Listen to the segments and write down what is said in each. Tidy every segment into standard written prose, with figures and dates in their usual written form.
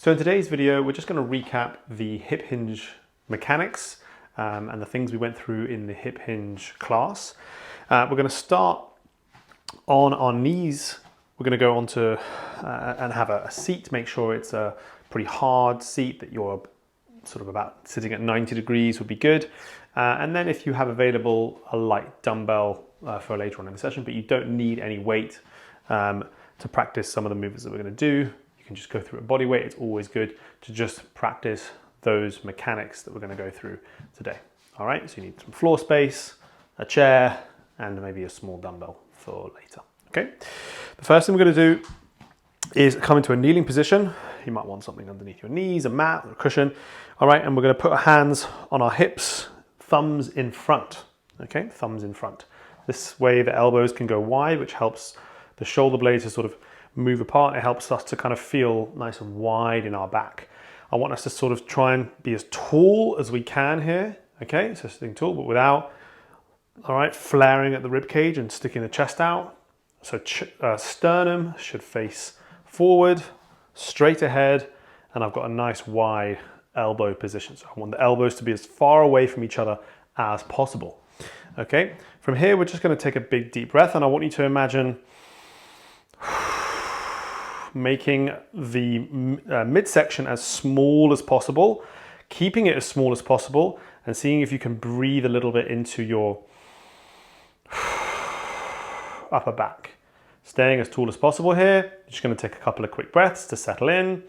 So in today's video, we're just going to recap the hip hinge mechanics and the things we went through in the hip hinge class. We're going to start on our knees. We're going to go onto and have a seat. Make sure it's a pretty hard seat that you're sort of about sitting at 90 degrees would be good. And then if you have available a light dumbbell for later on in the session, but you don't need any weight to practice some of the movements that we're going to do. You can just go through a body weight. It's always good to just practice those mechanics that we're going to go through today. All right, so you need some floor space, a chair, and maybe a small dumbbell for later. Okay, the first thing we're going to do is come into a kneeling position. You might want something underneath your knees, a mat or a cushion. All right, and we're going to put our hands on our hips, thumbs in front. Okay, thumbs in front. This way the elbows can go wide, which helps the shoulder blades to sort of move apart. It helps us to kind of feel nice and wide in our back. I want us to sort of try and be as tall as we can here. Okay, so sitting tall, but without, all right, flaring at the rib cage and sticking the chest out. So sternum should face forward, straight ahead, and I've got a nice wide elbow position. So I want the elbows to be as far away from each other as possible. Okay, from here, we're just going to take a big deep breath, and I want you to imagine making the midsection as small as possible, keeping it as small as possible, and seeing if you can breathe a little bit into your upper back. Staying as tall as possible here. You're just going to take a couple of quick breaths to settle in.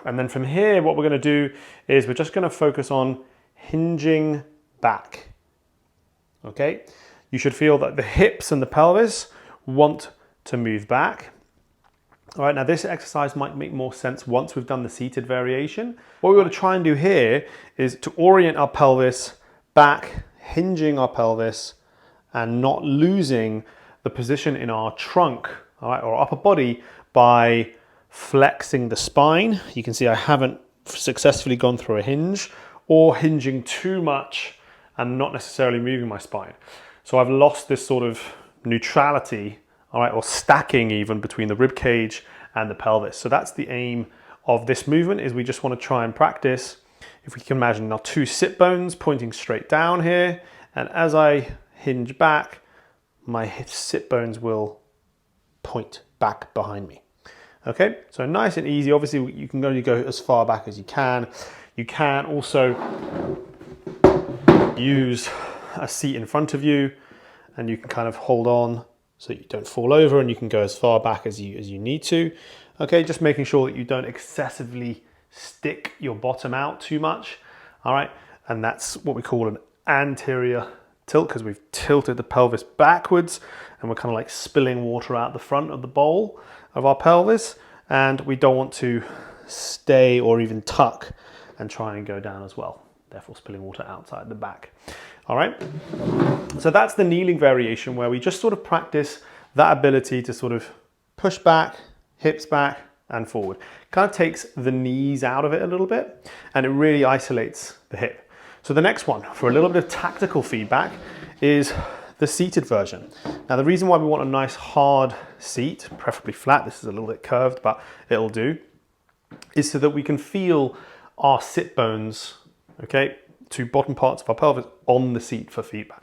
And then from here, what we're going to do is we're just going to focus on hinging back. Okay? You should feel that the hips and the pelvis want to move back. All right, now this exercise might make more sense once we've done the seated variation. What we want to try and do here is to orient our pelvis back, hinging our pelvis, and not losing the position in our trunk, all right, or upper body by flexing the spine. You can see I haven't successfully gone through a hinge or hinging too much and not necessarily moving my spine. So I've lost this sort of neutrality, all right, or stacking even between the rib cage and the pelvis. So that's the aim of this movement, is we just want to try and practice, if we can imagine our two sit bones pointing straight down here, and as I hinge back, my sit bones will point back behind me. Okay, so nice and easy. Obviously, you can only go as far back as you can. You can also use a seat in front of you, and you can kind of hold on so that you don't fall over, and you can go as far back as you need to. Okay, just making sure that you don't excessively stick your bottom out too much. All right, and that's what we call an anterior tilt, because we've tilted the pelvis backwards and we're kind of like spilling water out the front of the bowl of our pelvis, and we don't want to stay or even tuck and try and go down as well, therefore spilling water outside the back. All right, so that's the kneeling variation, where we just sort of practice that ability to sort of push back, hips back and forward. Kind of takes the knees out of it a little bit, and it really isolates the hip. So the next one, for a little bit of tactical feedback, is the seated version. Now, the reason why we want a nice hard seat, preferably flat, this is a little bit curved, but it'll do, is so that we can feel our sit bones, okay, two bottom parts of our pelvis on the seat for feedback.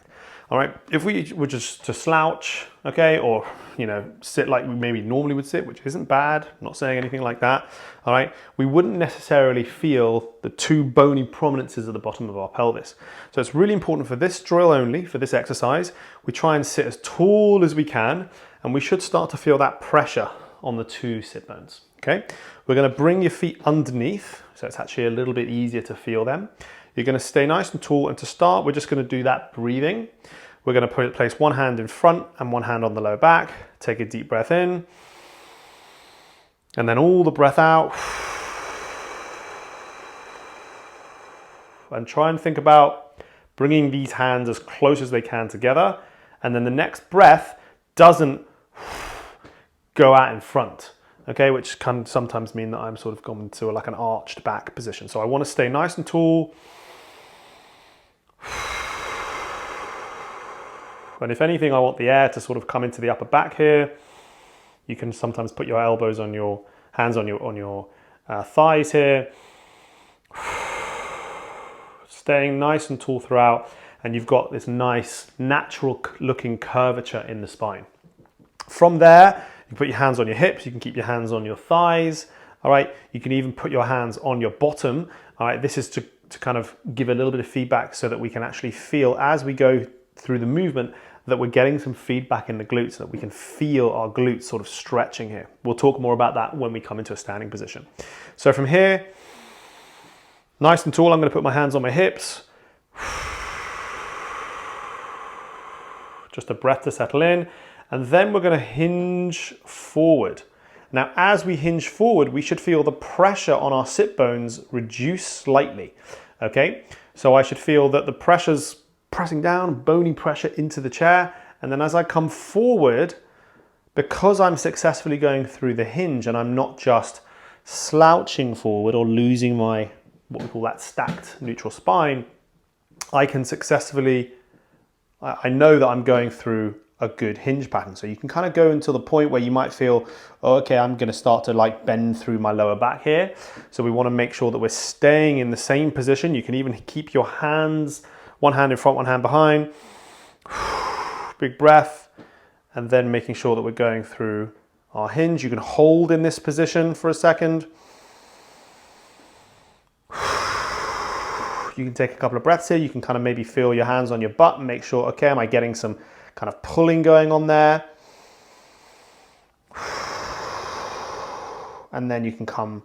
All right, if we were just to slouch, okay, or, you know, sit like we maybe normally would sit, which isn't bad, I'm not saying anything like that, all right, we wouldn't necessarily feel the two bony prominences at the bottom of our pelvis. So it's really important for this drill only, for this exercise, we try and sit as tall as we can, and we should start to feel that pressure on the two sit bones, okay? We're gonna bring your feet underneath, so it's actually a little bit easier to feel them. You're going to stay nice and tall, and to start, we're just going to do that breathing. We're going to place one hand in front and one hand on the lower back. Take a deep breath in, and then all the breath out. And try and think about bringing these hands as close as they can together, and then the next breath doesn't go out in front. Okay, which can sometimes mean that I'm sort of gone into like an arched back position. So I want to stay nice and tall. And if anything, I want the air to sort of come into the upper back here. You can sometimes put your elbows on your hands on your thighs here. Staying nice and tall throughout, and you've got this nice natural looking curvature in the spine. From there, you can put your hands on your hips, you can keep your hands on your thighs, all right? You can even put your hands on your bottom, all right? This is to kind of give a little bit of feedback so that we can actually feel as we go through the movement that we're getting some feedback in the glutes, that we can feel our glutes sort of stretching here. We'll talk more about that when we come into a standing position. So from here, nice and tall, I'm going to put my hands on my hips. Just a breath to settle in. And then we're going to hinge forward. Now, as we hinge forward, we should feel the pressure on our sit bones reduce slightly. Okay? So I should feel that the pressure's pressing down, bony pressure into the chair. And then as I come forward, because I'm successfully going through the hinge and I'm not just slouching forward or losing my, what we call that stacked neutral spine, I can successfully, I know that I'm going through a good hinge pattern. So you can kind of go until the point where you might feel, oh, okay, I'm going to start to like bend through my lower back here. So we want to make sure that we're staying in the same position. You can even keep your hands, one hand in front, one hand behind. Big breath. And then making sure that we're going through our hinge. You can hold in this position for a second. You can take a couple of breaths here. You can kind of maybe feel your hands on your butt and make sure, okay, am I getting some kind of pulling going on there? And then you can come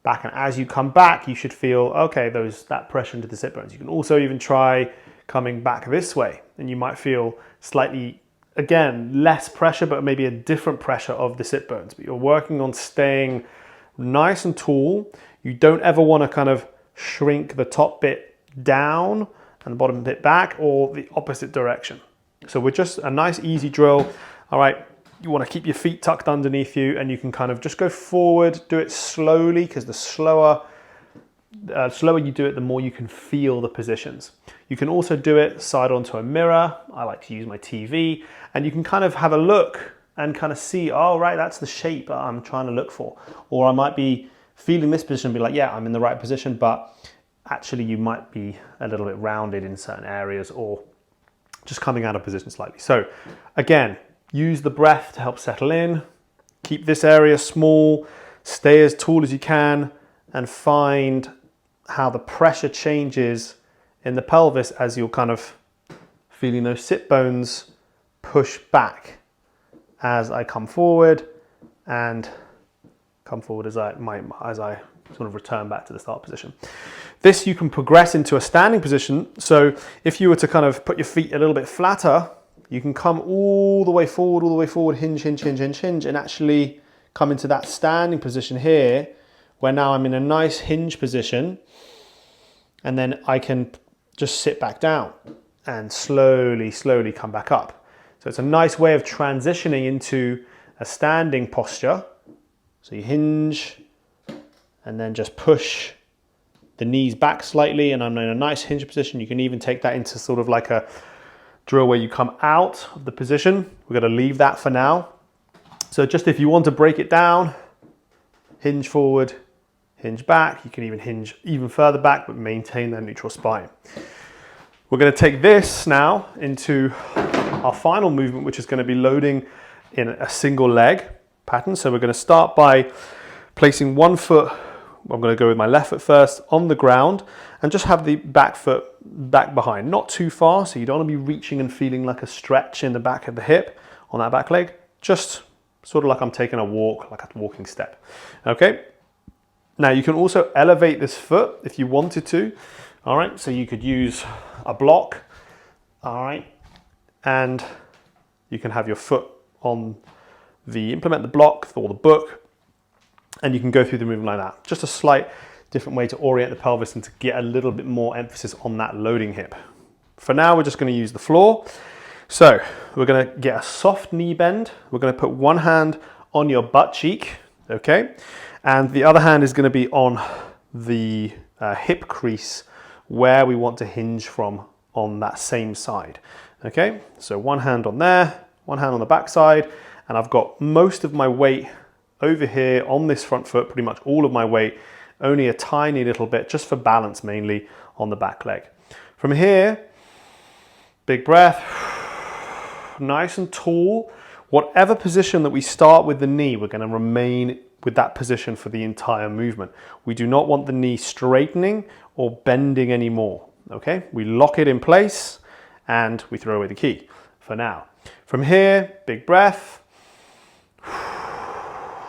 back. And as you come back, you should feel, okay, that pressure into the sit bones. You can also even try coming back this way. And you might feel slightly, again, less pressure, but maybe a different pressure of the sit bones. But you're working on staying nice and tall. You don't ever want to kind of shrink the top bit down and the bottom bit back, or the opposite direction. So we're just a nice easy drill. All right, you want to keep your feet tucked underneath you, and you can kind of just go forward, do it slowly, because the slower you do it, the more you can feel the positions. You can also do it side onto a mirror. I like to use my TV, and you can kind of have a look and kind of see, oh, right, that's the shape I'm trying to look for. Or I might be feeling this position and be like, yeah, I'm in the right position, but actually you might be a little bit rounded in certain areas or just coming out of position slightly. So again, use the breath to help settle in, keep this area small, stay as tall as you can, and find how the pressure changes in the pelvis as you're kind of feeling those sit bones push back as I come forward and come forward as I sort of return back to the start position. This you can progress into a standing position. So if you were to kind of put your feet a little bit flatter, you can come all the way forward, hinge, hinge, hinge, hinge, hinge, and actually come into that standing position here, where now I'm in a nice hinge position, and then I can just sit back down and slowly, slowly come back up. So it's a nice way of transitioning into a standing posture. So you hinge, and then just push the knees back slightly, and I'm in a nice hinge position. You can even take that into sort of like a drill where you come out of the position. We're going to leave that for now. So just if you want to break it down, hinge forward, hinge back. You can even hinge even further back, but maintain that neutral spine. We're going to take this now into our final movement, which is going to be loading in a single leg pattern. So we're going to start by placing one foot, I'm going to go with my left foot first, on the ground, and just have the back foot back behind. Not too far, so you don't want to be reaching and feeling like a stretch in the back of the hip on that back leg. Just sort of like I'm taking a walk, like a walking step. Okay? Now you can also elevate this foot if you wanted to. All right, so you could use a block. All right, and you can have your foot on the implement, the block, or the book, and you can go through the movement like that. Just a slight different way to orient the pelvis and to get a little bit more emphasis on that loading hip. For now, we're just going to use the floor. So we're going to get a soft knee bend. We're going to put one hand on your butt cheek, okay? And the other hand is going to be on the hip crease where we want to hinge from on that same side, okay? So one hand on there, one hand on the back side, and I've got most of my weight over here on this front foot, pretty much all of my weight, only a tiny little bit, just for balance mainly, on the back leg. From here, big breath, nice and tall. Whatever position that we start with the knee, we're going to remain with that position for the entire movement. We do not want the knee straightening or bending anymore, okay? We lock it in place and we throw away the key for now. From here, big breath,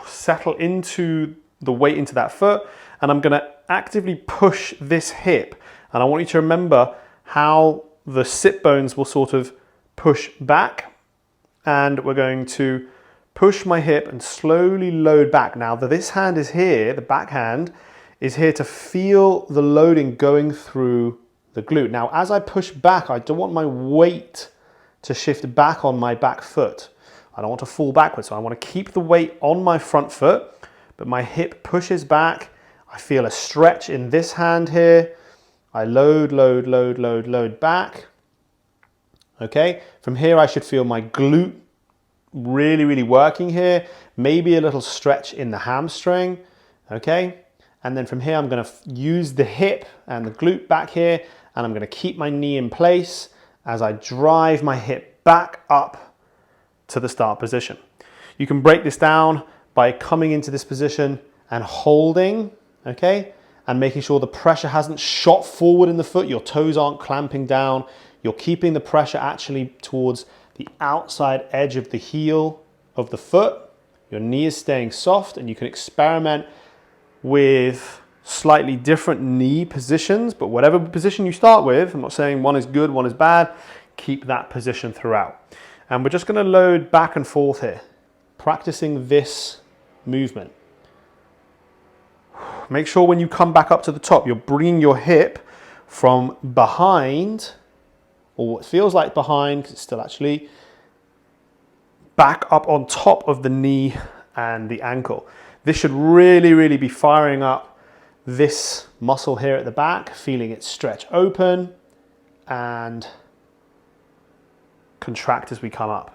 settle into the weight into that foot, and I'm going to actively push this hip. And I want you to remember how the sit bones will sort of push back, and we're going to push my hip and slowly load back. Now this hand is here, the back hand is here to feel the loading going through the glute. Now as I push back, I don't want my weight to shift back on my back foot. I don't want to fall backwards, so I want to keep the weight on my front foot, but my hip pushes back. I feel a stretch in this hand here. I load, load, load, load, load back. Okay, from here I should feel my glute really, really working here. Maybe a little stretch in the hamstring, okay? And then from here I'm gonna use the hip and the glute back here, and I'm gonna keep my knee in place as I drive my hip back up to the start position. You can break this down by coming into this position and holding, okay? And making sure the pressure hasn't shot forward in the foot, your toes aren't clamping down, you're keeping the pressure actually towards the outside edge of the heel of the foot. Your knee is staying soft, and you can experiment with slightly different knee positions, but whatever position you start with, I'm not saying one is good, one is bad, keep that position throughout. And we're just gonna load back and forth here, practicing this movement. Make sure when you come back up to the top, you're bringing your hip from behind, or what feels like behind, because it's still actually back up on top of the knee and the ankle. This should really, really be firing up this muscle here at the back, feeling it stretch open and contract as we come up.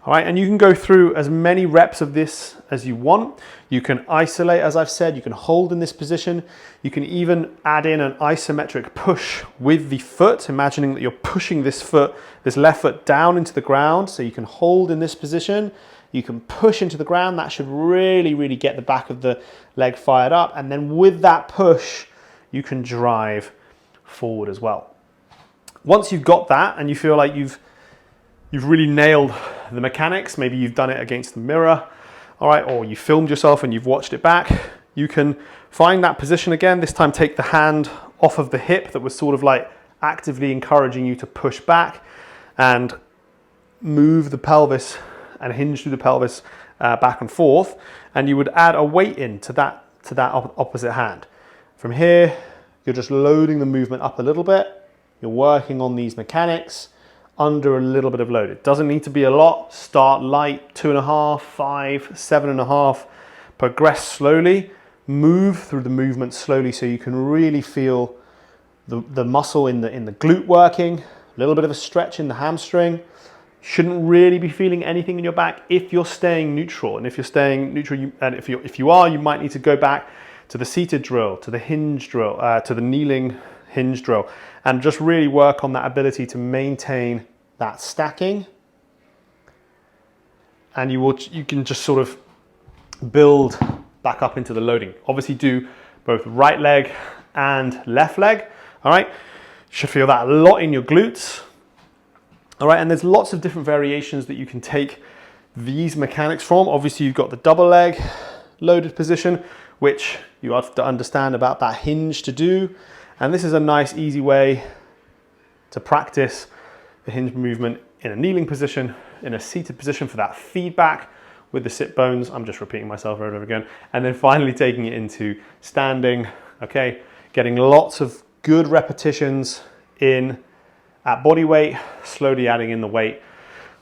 All right, and you can go through as many reps of this as you want. You can isolate, as I've said, you can hold in this position. You can even add in an isometric push with the foot, imagining that you're pushing this foot, this left foot down into the ground. So you can hold in this position. You can push into the ground. That should really, really get the back of the leg fired up. And then with that push, you can drive forward as well. Once you've got that and you feel like you've really nailed the mechanics, maybe you've done it against the mirror, all right, or you filmed yourself and you've watched it back, you can find that position again. This time take the hand off of the hip that was sort of like actively encouraging you to push back, and move the pelvis and hinge through the pelvis back and forth, and you would add a weight in to that opposite hand. From here, you're just loading the movement up a little bit. You're working on these mechanics under a little bit of load. It doesn't need to be a lot. Start light, 2.5, 5, 7.5. Progress slowly. Move through the movement slowly so you can really feel the muscle in the glute working. A little bit of a stretch in the hamstring. Shouldn't really be feeling anything in your back if you're staying neutral. And if you're staying neutral, and if you are, you might need to go back to the seated drill, to the hinge drill, to the kneeling hinge drill, and just really work on that ability to maintain that stacking. And you can just sort of build back up into the loading. Obviously do both right leg and left leg. All right, you should feel that a lot in your glutes. All right, and there's lots of different variations that you can take these mechanics from. Obviously you've got the double leg loaded position, which you have to understand about that hinge to do. And this is a nice, easy way to practice the hinge movement in a kneeling position, in a seated position for that feedback with the sit bones. I'm just repeating myself over and over again. And then finally taking it into standing, okay? Getting lots of good repetitions in at body weight, slowly adding in the weight.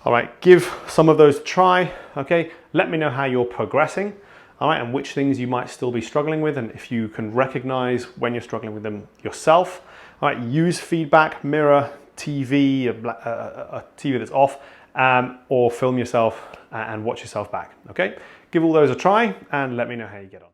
All right, give some of those a try, okay? Let me know how you're progressing. All right, and which things you might still be struggling with, and if you can recognize when you're struggling with them yourself. All right, use feedback, mirror, TV, a TV that's off, or film yourself and watch yourself back, okay? Give all those a try and let me know how you get on.